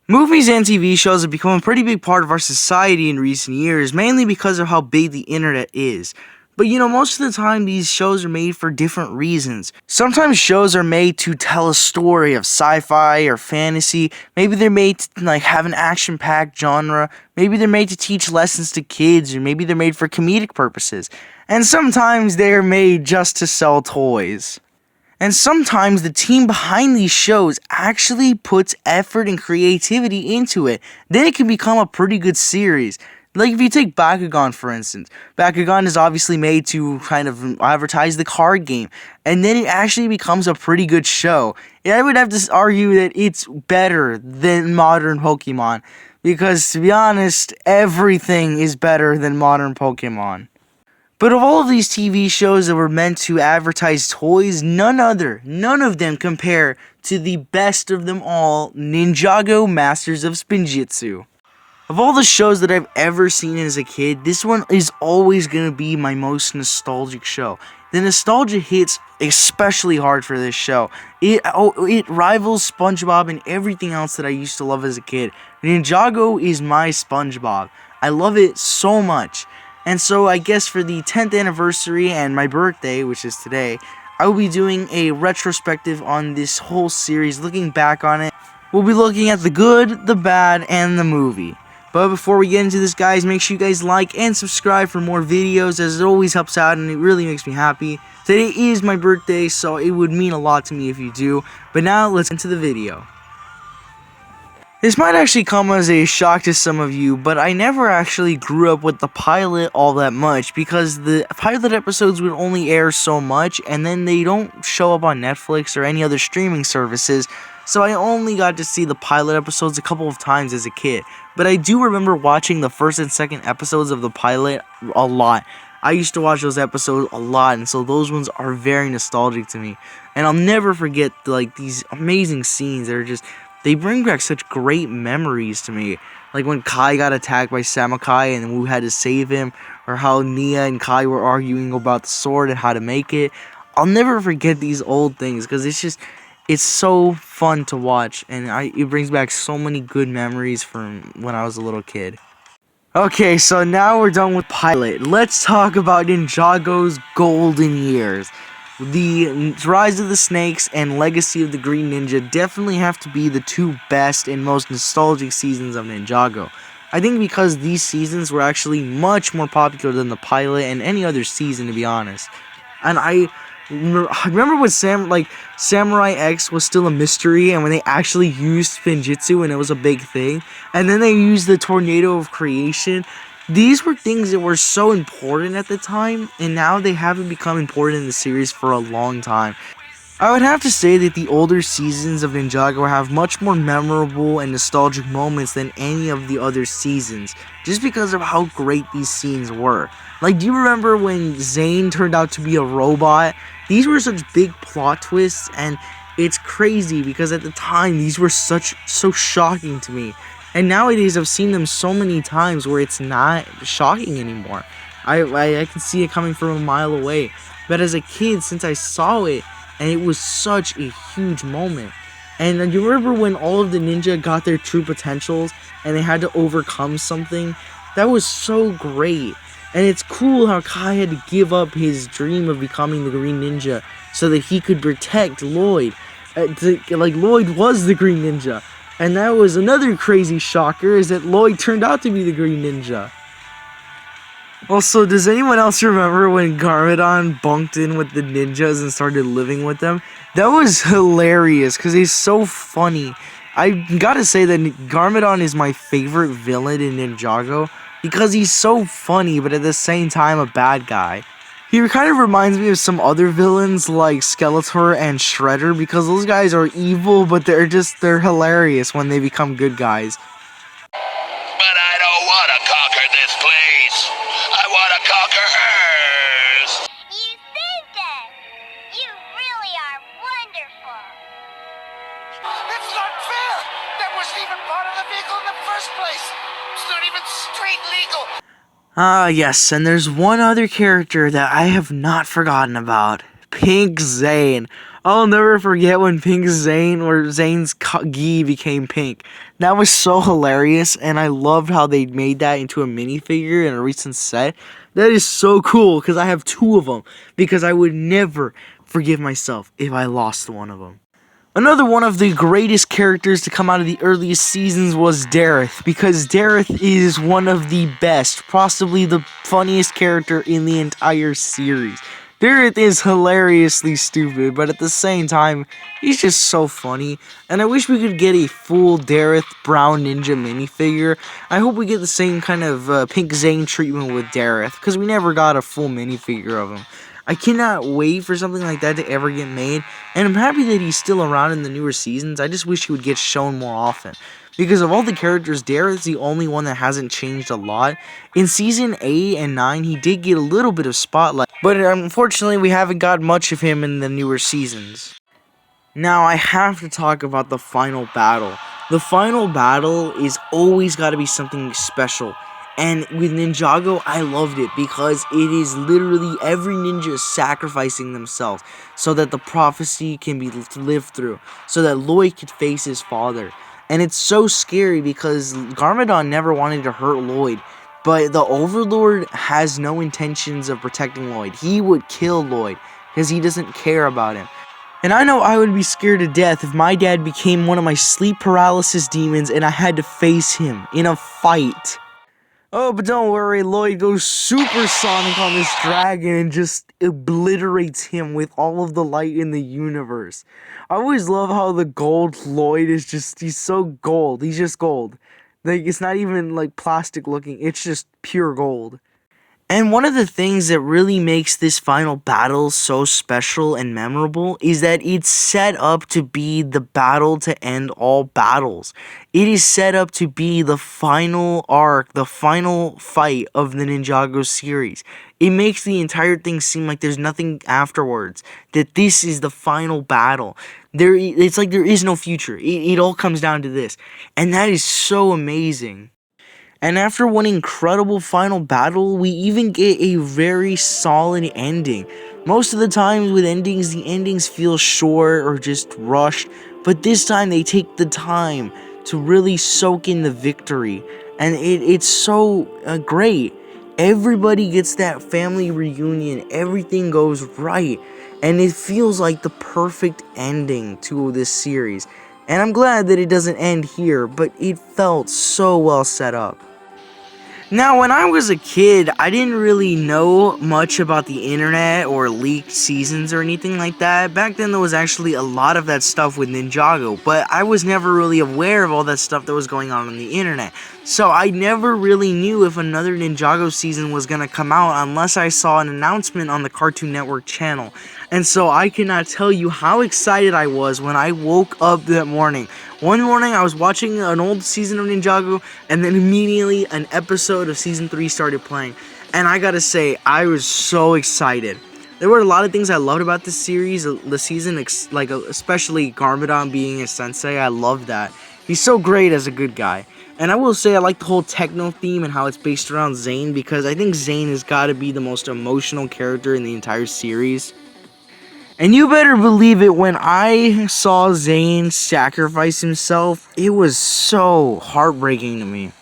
Movies and TV shows have become a pretty big part of our society in recent years, mainly because of how big the internet is. But most of the time these shows are made for different reasons. Sometimes shows are made to tell a story of sci-fi or fantasy. Maybe they're made to have an action-packed genre. Maybe they're made to teach lessons to kids, or maybe they're made for comedic purposes. And sometimes they're made just to sell toys. And sometimes the team behind these shows actually puts effort and creativity into it. Then it can become a pretty good series. Like if you take Bakugan for instance. Bakugan is obviously made to kind of advertise the card game. And then it actually becomes a pretty good show. And I would have to argue that it's better than modern Pokemon. Because to be honest, everything is better than modern Pokemon. But of all of these TV shows that were meant to advertise toys, none of them compare to the best of them all, Ninjago Masters of Spinjitzu. Of all the shows that I've ever seen as a kid, this one is always going to be my most nostalgic show. The nostalgia hits especially hard for this show. It rivals SpongeBob and everything else that I used to love as a kid. Ninjago is my SpongeBob. I love it so much. And so I guess for the 10th anniversary and my birthday, which is today, I will be doing a retrospective on this whole series, looking back on it. We'll be looking at the good, the bad, and the movie. But before we get into this, guys, make sure you guys like and subscribe for more videos, as it always helps out and it really makes me happy. Today is my birthday, so it would mean a lot to me if you do. But now, let's get into the video. This might actually come as a shock to some of you, but I never actually grew up with the pilot all that much, because the pilot episodes would only air so much, and then they don't show up on Netflix or any other streaming services, so I only got to see the pilot episodes a couple of times as a kid. But I do remember watching the first and second episodes of the pilot a lot. I used to watch those episodes a lot, and so those ones are very nostalgic to me. And I'll never forget these amazing scenes that are just... They bring back such great memories to me. Like when Kai got attacked by Samakai and Wu had to save him. Or how Nia and Kai were arguing about the sword and how to make it. I'll never forget these old things because it's so fun to watch. And it brings back so many good memories from when I was a little kid. Okay, so now we're done with pilot. Let's talk about Ninjago's golden years. The Rise of the Snakes and Legacy of the Green Ninja definitely have to be the two best and most nostalgic seasons of Ninjago. I think because these seasons were actually much more popular than the pilot and any other season, to be honest. And I remember when Samurai X was still a mystery, and when they actually used Spinjitzu and it was a big thing. And then they used the Tornado of Creation. These were things that were so important at the time, and now they haven't become important in the series for a long time. I would have to say that the older seasons of Ninjago have much more memorable and nostalgic moments than any of the other seasons, just because of how great these scenes were. Like, do you remember when Zane turned out to be a robot? These were such big plot twists, and it's crazy because at the time these were so shocking to me. And nowadays, I've seen them so many times where it's not shocking anymore. I can see it coming from a mile away. But as a kid, since I saw it, and it was such a huge moment. And you remember when all of the ninja got their true potentials, and they had to overcome something? That was so great. And it's cool how Kai had to give up his dream of becoming the Green Ninja so that he could protect Lloyd. Lloyd was the Green Ninja. And that was another crazy shocker, is that Lloyd turned out to be the Green Ninja. Also, does anyone else remember when Garmadon bunked in with the ninjas and started living with them? That was hilarious, because he's so funny. I gotta say that Garmadon is my favorite villain in Ninjago, because he's so funny, but at the same time a bad guy. He kind of reminds me of some other villains like Skeletor and Shredder, because those guys are evil, but they're hilarious when they become good guys. But I don't want to conquer this place. I want to conquer hers. You think that? You really are wonderful. It's not fair. That wasn't even part of the vehicle in the first place. It's not even street legal. Yes, and there's one other character that I have not forgotten about. Pink Zane. I'll never forget when Pink Zane or Zane's gi became pink. That was so hilarious, and I loved how they made that into a minifigure in a recent set. That is so cool because I have 2 of them, because I would never forgive myself if I lost one of them. Another one of the greatest characters to come out of the earliest seasons was Dareth, because Dareth is one of the best, possibly the funniest character in the entire series. Dareth is hilariously stupid, but at the same time, he's just so funny, and I wish we could get a full Dareth Brown Ninja minifigure. I hope we get the same kind of Pink Zane treatment with Dareth, because we never got a full minifigure of him. I cannot wait for something like that to ever get made, and I'm happy that he's still around in the newer seasons. I just wish he would get shown more often. Because of all the characters, Dareth's the only one that hasn't changed a lot. In Season 8 and 9, he did get a little bit of spotlight, but unfortunately we haven't got much of him in the newer seasons. Now I have to talk about the final battle. The final battle is always got to be something special. And with Ninjago, I loved it because it is literally every ninja sacrificing themselves so that the prophecy can be lived through, so that Lloyd could face his father. And it's so scary because Garmadon never wanted to hurt Lloyd, but the Overlord has no intentions of protecting Lloyd. He would kill Lloyd because he doesn't care about him. And I know I would be scared to death if my dad became one of my sleep paralysis demons and I had to face him in a fight. Oh, but don't worry, Lloyd goes supersonic on this dragon and just obliterates him with all of the light in the universe. I always love how the gold Lloyd is just, he's so gold. He's just gold. Like, it's not even like plastic looking, it's just pure gold. And one of the things that really makes this final battle so special and memorable is that it's set up to be the battle to end all battles. It is set up to be the final arc, the final fight of the Ninjago series. It makes the entire thing seem like there's nothing afterwards, that this is the final battle. It's like there is no future. It all comes down to this. And that is so amazing. And after one incredible final battle, we even get a very solid ending. Most of the times with endings, the endings feel short or just rushed, but this time they take the time to really soak in the victory, and it's so great. Everybody gets that family reunion, everything goes right, and it feels like the perfect ending to this series. And I'm glad that it doesn't end here, but it felt so well set up. Now, when I was a kid, I didn't really know much about the internet or leaked seasons or anything like that. Back then, there was actually a lot of that stuff with Ninjago, but I was never really aware of all that stuff that was going on the internet. So I never really knew if another Ninjago season was going to come out unless I saw an announcement on the Cartoon Network channel. And so I cannot tell you how excited I was when I woke up that morning. One morning I was watching an old season of Ninjago, and then immediately an episode of Season 3 started playing. And I gotta say, I was so excited. There were a lot of things I loved about this series, the season, like especially Garmadon being a sensei. I love that. He's so great as a good guy. And I will say I like the whole techno theme and how it's based around Zane, because I think Zane has got to be the most emotional character in the entire series. And you better believe it, when I saw Zane sacrifice himself, it was so heartbreaking to me.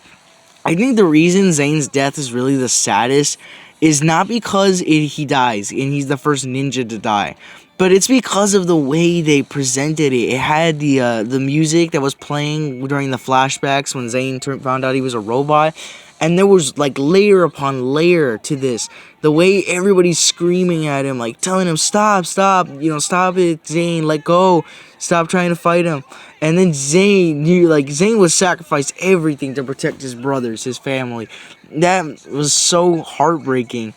I think the reason Zane's death is really the saddest is not because he dies and he's the first ninja to die, but it's because of the way they presented it. It had the music that was playing during the flashbacks when Zane found out he was a robot. And there was like layer upon layer to this. The way everybody's screaming at him, like telling him, stop, stop it, Zane, let go, stop trying to fight him. And then Zane would sacrifice everything to protect his brothers, his family. That was so heartbreaking.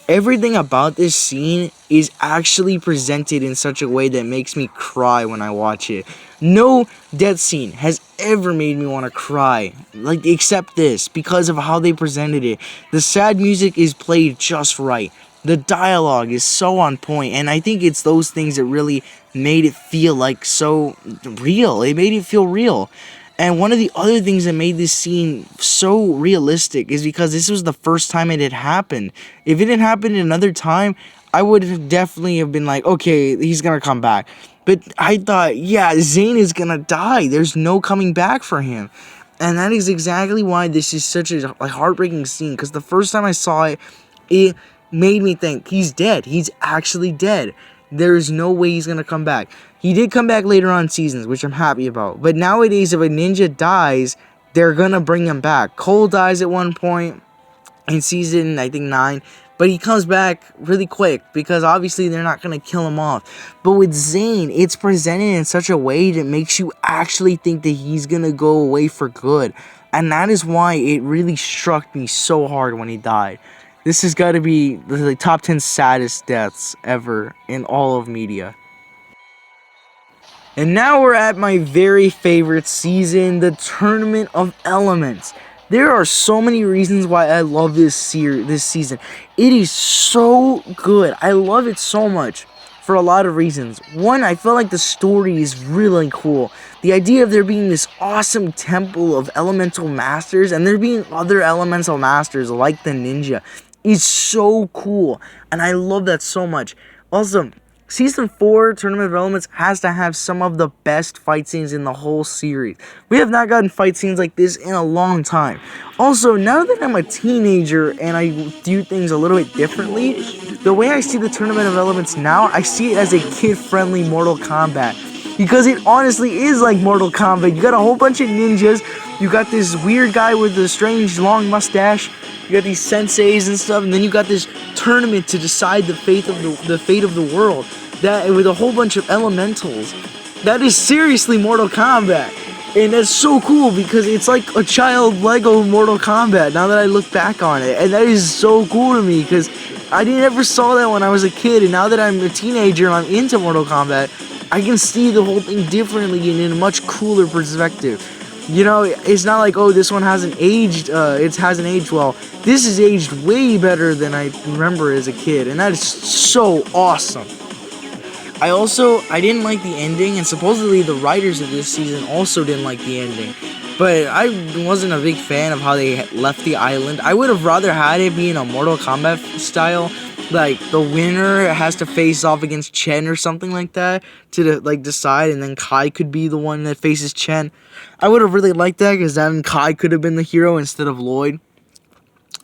Everything about this scene is actually presented in such a way that makes me cry when I watch it. No death scene has ever made me want to cry, except this, because of how they presented it. The sad music is played just right. The dialogue is so on point, and I think it's those things that really made it feel like so real. It made it feel real. And one of the other things that made this scene so realistic is because this was the first time it had happened. If it had happened another time, I would have definitely have been like, okay, he's gonna come back. But I thought, yeah, Zane is gonna die. There's no coming back for him. And that is exactly why this is such a heartbreaking scene. Because the first time I saw it, it made me think, he's dead. He's actually dead. There's no way he's gonna come back. He did come back later on seasons, which I'm happy about. But nowadays, if a ninja dies, they're gonna bring him back. Cole dies at one point in season, I think, 9. But he comes back really quick because obviously they're not going to kill him off. But with Zane, it's presented in such a way that makes you actually think that he's going to go away for good. And that is why it really struck me so hard when he died. This has got to be the top 10 saddest deaths ever in all of media. And now we're at my very favorite season, the Tournament of Elements. There are so many reasons why I love this season. It is so good. I love it so much for a lot of reasons. One, I feel like the story is really cool. The idea of there being this awesome temple of elemental masters and there being other elemental masters like the ninja is so cool. And I love that so much. Also, Season 4, Tournament of Elements, has to have some of the best fight scenes in the whole series. We have not gotten fight scenes like this in a long time. Also, now that I'm a teenager and I do things a little bit differently, the way I see the Tournament of Elements now, I see it as a kid-friendly Mortal Kombat. Because it honestly is like Mortal Kombat. You got a whole bunch of ninjas, you got this weird guy with a strange long mustache, you got these senseis and stuff, and then you got this tournament to decide the fate of the world. That with a whole bunch of elementals. That is seriously Mortal Kombat. And that's so cool because it's like a child Lego Mortal Kombat now that I look back on it. And that is so cool to me because I never saw that when I was a kid. And now that I'm a teenager and I'm into Mortal Kombat, I can see the whole thing differently and in a much cooler perspective. You know, it's not like, oh, this one hasn't aged, it hasn't aged well. This is aged way better than I remember as a kid, and that is so awesome. I didn't like the ending, and supposedly the writers of this season also didn't like the ending. But I wasn't a big fan of how they left the island. I would have rather had it be in a Mortal Kombat style. Like, the winner has to face off against Chen or something like that to, like, decide, and then Kai could be the one that faces Chen. I would have really liked that, because then Kai could have been the hero instead of Lloyd.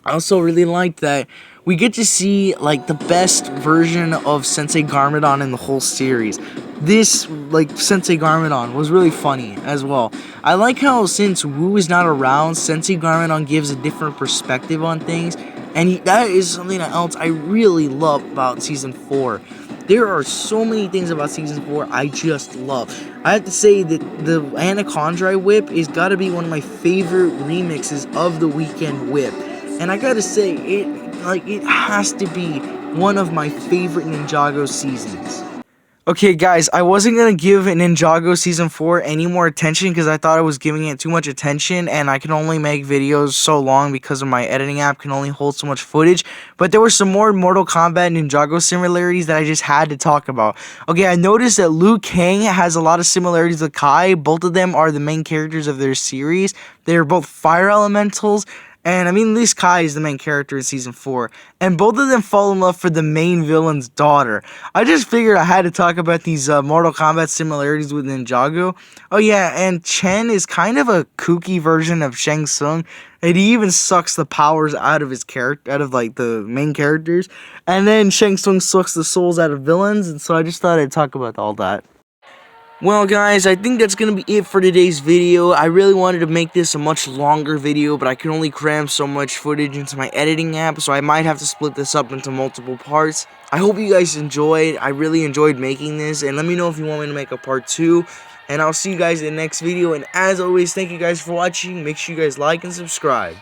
I also really liked that we get to see, like, the best version of Sensei Garmadon in the whole series. This, like, Sensei Garmadon was really funny as well. I like how, since Wu is not around, Sensei Garmadon gives a different perspective on things. And that is something else I really love about Season 4. There are so many things about Season 4 I just love. I have to say that the Anaconda Whip is got to be one of my favorite remixes of the Weekend Whip. And I gotta say, it has to be one of my favorite Ninjago seasons. Okay, guys, I wasn't going to give Ninjago Season 4 any more attention because I thought I was giving it too much attention, and I can only make videos so long because of my editing app can only hold so much footage. But there were some more Mortal Kombat and Ninjago similarities that I just had to talk about. Okay, I noticed that Liu Kang has a lot of similarities with Kai. Both of them are the main characters of their series. They're both fire elementals. And I mean, at least Kai is the main character in Season 4. And both of them fall in love for the main villain's daughter. I just figured I had to talk about these Mortal Kombat similarities with Ninjago. Oh yeah, and Chen is kind of a kooky version of Shang Tsung. And he even sucks the powers out of his character, out of like the main characters. And then Shang Tsung sucks the souls out of villains. And so I just thought I'd talk about all that. Well, guys, I think that's going to be it for today's video. I really wanted to make this a much longer video, but I can only cram so much footage into my editing app, so I might have to split this up into multiple parts. I hope you guys enjoyed. I really enjoyed making this, and let me know if you want me to make a part 2, and I'll see you guys in the next video, and as always, thank you guys for watching. Make sure you guys like and subscribe.